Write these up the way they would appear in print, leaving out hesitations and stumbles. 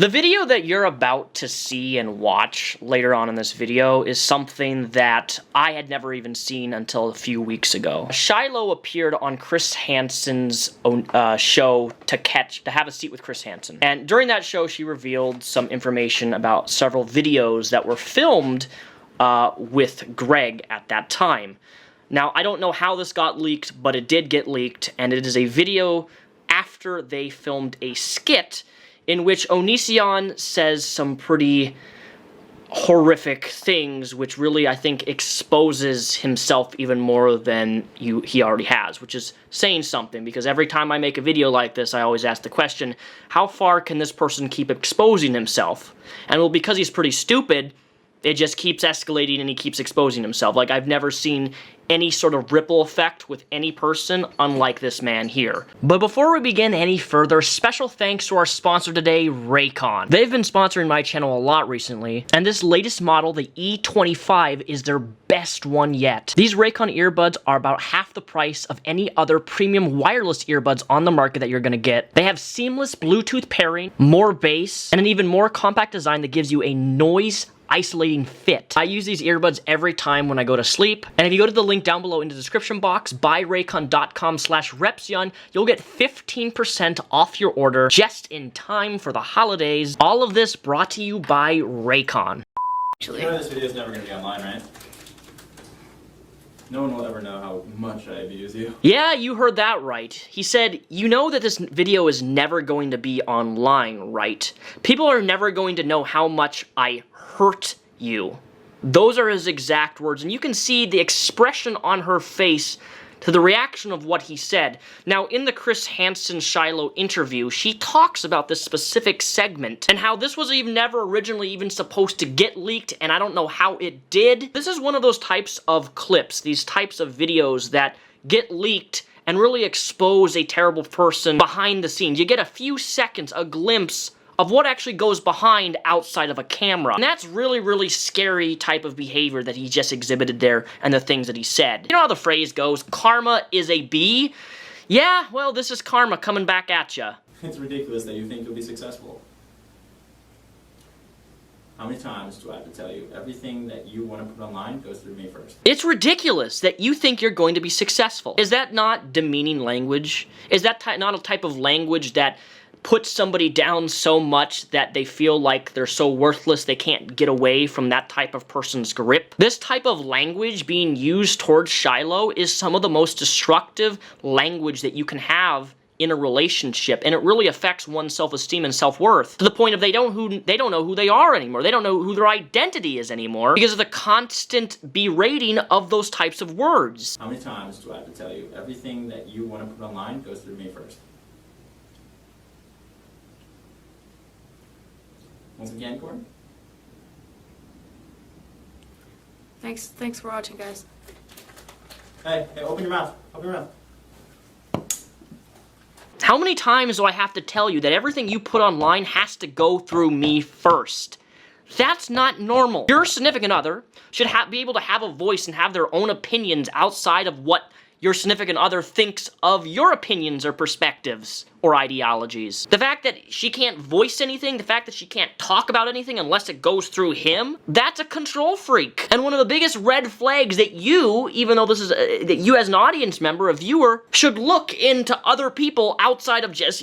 The video that you're about to see and watch later on in this video is something that I had never even seen until a few weeks ago. Shiloh appeared on Chris Hansen's show to have a seat with Chris Hansen. And during that show, she revealed some information about several videos that were filmed with Greg at that time. Now, I don't know how this got leaked, but it did get leaked, and it is a video after they filmed a skit in which Onision says some pretty horrific things, which really, I think, exposes himself even more than he already has, which is saying something, because every time I make a video like this, I always ask the question, how far can this person keep exposing himself? And well, because he's pretty stupid, it just keeps escalating and he keeps exposing himself. Like, I've never seen any sort of ripple effect with any person unlike this man here. But before we begin any further, special thanks to our sponsor today, Raycon. They've been sponsoring my channel a lot recently, and this latest model, the E25, is their best one yet. These Raycon earbuds are about half the price of any other premium wireless earbuds on the market that you're gonna get. They have seamless Bluetooth pairing, more bass, and an even more compact design that gives you a noise isolating fit. I use these earbuds every time when I go to sleep, and if you go to the link down below in the description box, buyraycon.com/Repzion, you'll get 15% off your order just in time for the holidays. All of this brought to you by Raycon. You know this video is never going to be online, right? No one will ever know how much I abuse you. Yeah, you heard that right. He said, you know that this video is never going to be online, right? People are never going to know how much I hurt you. Those are his exact words, and you can see the expression on her face to the reaction of what he said. Now, in the Chris Hansen-Shiloh interview, she talks about this specific segment and how this was never originally even supposed to get leaked, and I don't know how it did. This is one of those types of clips, these types of videos that get leaked and really expose a terrible person behind the scenes. You get a few seconds, a glimpse of what actually goes behind outside of a camera. And that's really, really scary type of behavior that he just exhibited there and the things that he said. You know how the phrase goes, karma is a bee? Yeah, well, this is karma coming back at ya. It's ridiculous that you think you'll be successful. How many times do I have to tell you, everything that you want to put online goes through me first? It's ridiculous that you think you're going to be successful. Is that not demeaning language? Is that not a type of language that puts somebody down so much that they feel like they're so worthless they can't get away from that type of person's grip? This type of language being used towards Shiloh is some of the most destructive language that you can have in a relationship, and it really affects one's self-esteem and self-worth to the point of they don't know who they are anymore. They don't know who their identity is anymore because of the constant berating of those types of words. How many times do I have to tell you, everything that you want to put online goes through me first? Once again, Gordon? Thanks for watching, guys. Hey, open your mouth. Open your mouth. How many times do I have to tell you that everything you put online has to go through me first? That's not normal. Your significant other should be able to have a voice and have their own opinions outside of what your significant other thinks of your opinions or perspectives or ideologies. The fact that she can't voice anything, the fact that she can't talk about anything unless it goes through him, that's a control freak. And one of the biggest red flags that you, even though this is, that you as an audience member, a viewer, should look into other people outside of just,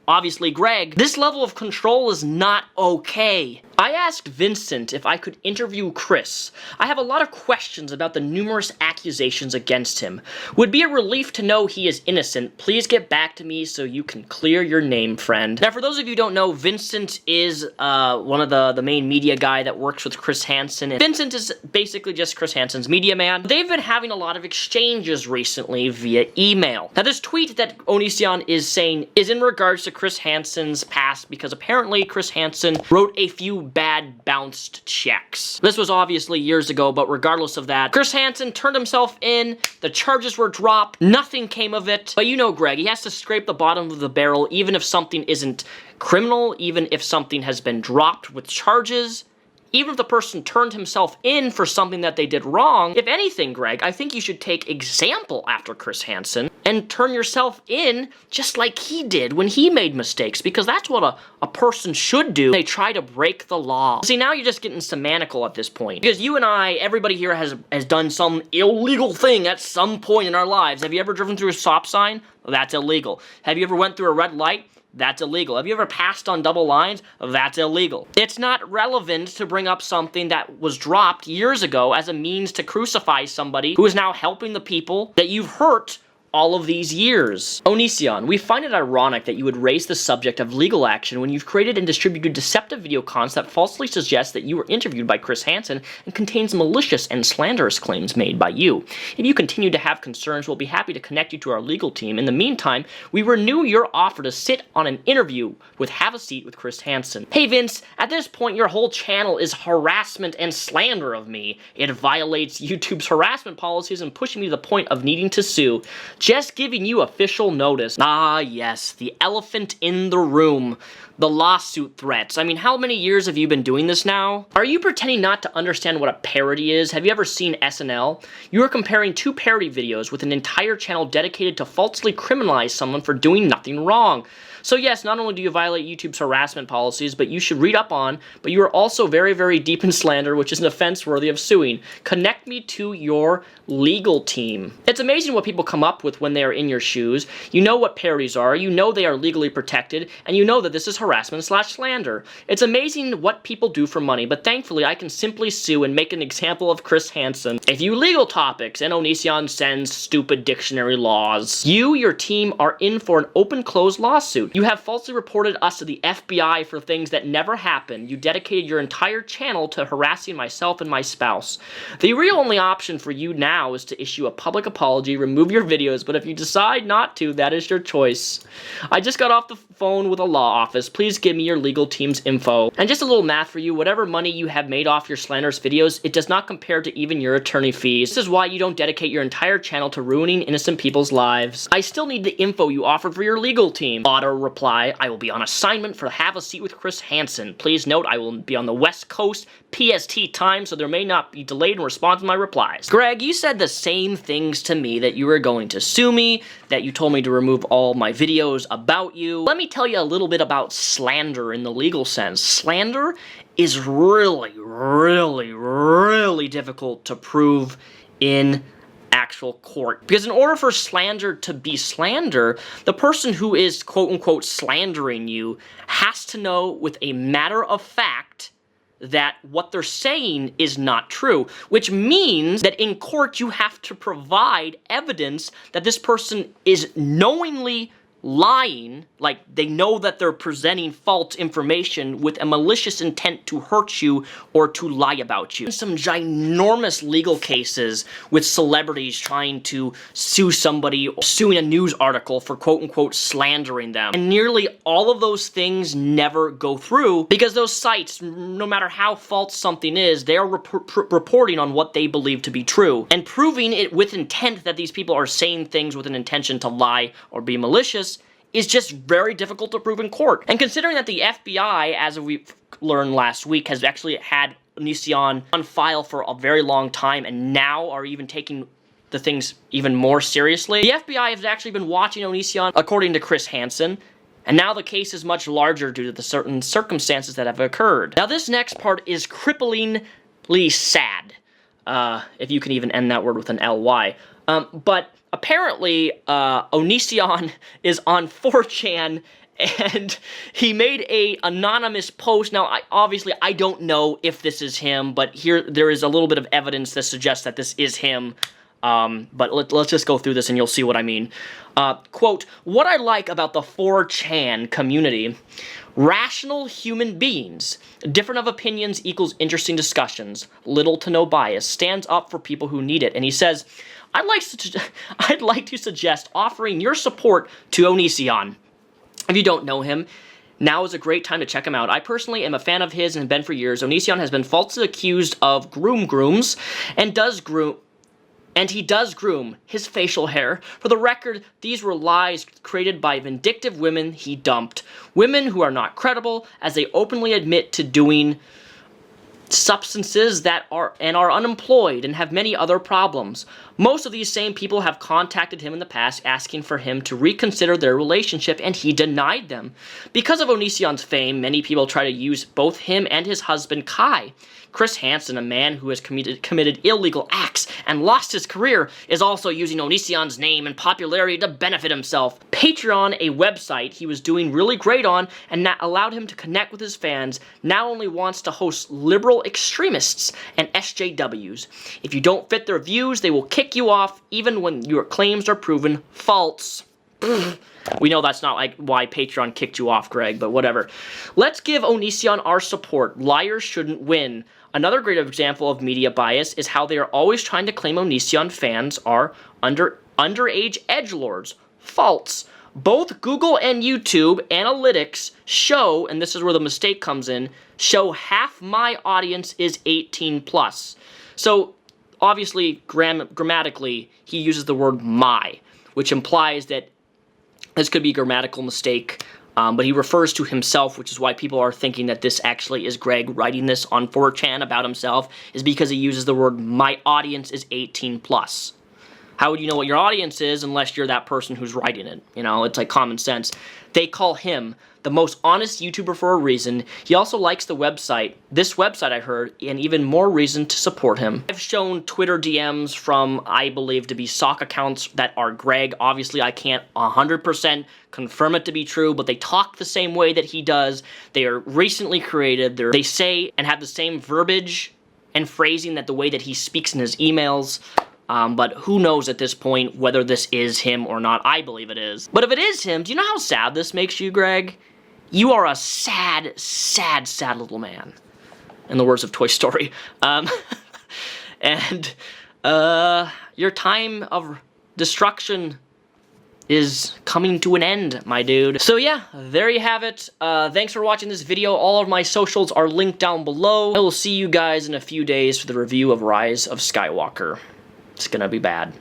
obviously Greg. This level of control is not okay. I asked Vincent if I could interview Chris. I have a lot of questions about the numerous accusations against him. Would be a relief to know he is innocent. Please get back to me so you can clear your name, friend. Now, for those of you who don't know, Vincent is one of the main media guy that works with Chris Hansen. And Vincent is basically just Chris Hansen's media man. They've been having a lot of exchanges recently via email. Now, this tweet that Onision is saying is in regards to Chris Hansen's past, because apparently Chris Hansen wrote a few bad bounced checks. This was obviously years ago, but regardless of that, Chris Hansen turned himself in, the charges were dropped, nothing came of it. But you know Greg, he has to scrape the bottom of the barrel even if something isn't criminal, even if something has been dropped with charges. even if the person turned himself in for something that they did wrong. If anything, Greg, I think you should take example after Chris Hansen and turn yourself in just like he did when he made mistakes, because that's what a person should do. They try to break the law. See, now you're just getting semantical at this point, because you and I, everybody here has done some illegal thing at some point in our lives. Have you ever driven through a stop sign? Well, that's illegal. Have you ever went through a red light? That's illegal. Have you ever passed on double lines? That's illegal. It's not relevant to bring up something that was dropped years ago as a means to crucify somebody who is now helping the people that you've hurt all of these years. Onision, we find it ironic that you would raise the subject of legal action when you've created and distributed deceptive video content that falsely suggests that you were interviewed by Chris Hansen and contains malicious and slanderous claims made by you. If you continue to have concerns, we'll be happy to connect you to our legal team. In the meantime, we renew your offer to sit on an interview with Have a Seat with Chris Hansen. Hey Vince, at this point your whole channel is harassment and slander of me. It violates YouTube's harassment policies and pushing me to the point of needing to sue. Just giving you official notice. Ah, yes, the elephant in the room. The lawsuit threats. I mean, how many years have you been doing this now? Are you pretending not to understand what a parody is? Have you ever seen SNL? You are comparing two parody videos with an entire channel dedicated to falsely criminalize someone for doing nothing wrong. So yes, not only do you violate YouTube's harassment policies, but you should read up on, but you are also very, very deep in slander, which is an offense worthy of suing. Connect me to your legal team. It's amazing what people come up with when they are in your shoes. You know what parodies are, you know they are legally protected, and you know that this is harassment/slander. It's amazing what people do for money, but thankfully I can simply sue and make an example of Chris Hansen. If you legal topics and Onision sends stupid dictionary laws, you, your team, are in for an open-close lawsuit. You have falsely reported us to the FBI for things that never happened. You dedicated your entire channel to harassing myself and my spouse. The real only option for you now is to issue a public apology, remove your videos, but if you decide not to, that is your choice. I just got off the phone with a law office. Please give me your legal team's info. And just a little math for you, whatever money you have made off your slanderous videos, it does not compare to even your attorney fees. This is why you don't dedicate your entire channel to ruining innocent people's lives. I still need the info you offered for your legal team. Auto reply, I will be on assignment for Have a Seat with Chris Hansen. Please note I will be on the West Coast PST time, so there may not be delayed in response to my replies. Greg, you said the same things to me, that you were going to sue me, that you told me to remove all my videos about you. Let me tell you a little bit about slander in the legal sense. Slander is really, really, really difficult to prove in actual court. Because in order for slander to be slander, the person who is quote-unquote slandering you has to know with a matter of fact that what they're saying is not true, which means that in court you have to provide evidence that this person is knowingly lying, like they know that they're presenting false information with a malicious intent to hurt you or to lie about you. Some ginormous legal cases with celebrities trying to sue somebody, suing a news article for quote-unquote slandering them. And nearly all of those things never go through because those sites, no matter how false something is, they are reporting on what they believe to be true. And proving it with intent that these people are saying things with an intention to lie or be malicious is just very difficult to prove in court. And considering that the FBI, as we learned last week, has actually had Onision on file for a very long time and now are even taking the things even more seriously, the FBI has actually been watching Onision, according to Chris Hansen, and now the case is much larger due to the certain circumstances that have occurred. Now this next part is cripplingly sad, if you can even end that word with an L-Y. But apparently, Onision is on 4chan, and he made a anonymous post. Now, obviously, I don't know if this is him, but here there is a little bit of evidence that suggests that this is him. But let's just go through this and you'll see what I mean. Quote, what I like about the 4chan community: rational human beings. Different of opinions equals interesting discussions. Little to no bias. Stands up for people who need it. And he says, I'd like to suggest offering your support to Onision. If you don't know him, now is a great time to check him out. I personally am a fan of his and have been for years. Onision has been falsely accused of grooms and he does groom his facial hair. For the record, these were lies created by vindictive women he dumped. Women who are not credible, as they openly admit to doing substances that are unemployed and have many other problems. Most of these same people have contacted him in the past asking for him to reconsider their relationship, and he denied them. Because of Onision's fame, many people try to use both him and his husband Kai. Chris Hansen, a man who has committed illegal acts and lost his career, is also using Onision's name and popularity to benefit himself. Patreon, a website he was doing really great on and that allowed him to connect with his fans, now only wants to host liberal extremists and SJWs. If you don't fit their views, they will kick you off even when your claims are proven false. We know that's not like why Patreon kicked you off, Greg, but whatever. Let's give Onision our support. Liars shouldn't win. Another great example of media bias is how they are always trying to claim Onision fans are underage edgelords. False. Both Google and YouTube analytics show, and this is where the mistake comes in, show half my audience is 18 plus. So obviously, grammatically, he uses the word my, which implies that this could be a grammatical mistake, but he refers to himself, which is why people are thinking that this actually is Greg writing this on 4chan about himself, is because he uses the word my audience is 18 plus. How would you know what your audience is unless you're that person who's writing it? You know, it's like common sense. They call him the most honest YouTuber for a reason. He also likes the website, this website I heard, and even more reason to support him. I've shown Twitter DMs from, I believe to be sock accounts that are Greg. Obviously, I can't 100% confirm it to be true, but they talk the same way that he does. They are recently created. They say and have the same verbiage and phrasing that the way that he speaks in his emails. But who knows at this point whether this is him or not. I believe it is. But if it is him, do you know how sad this makes you, Greg? You are a sad, sad, sad little man. In the words of Toy Story. And your time of destruction is coming to an end, my dude. So yeah, there you have it. Thanks for watching this video. All of my socials are linked down below. I will see you guys in a few days for the review of Rise of Skywalker. It's gonna be bad.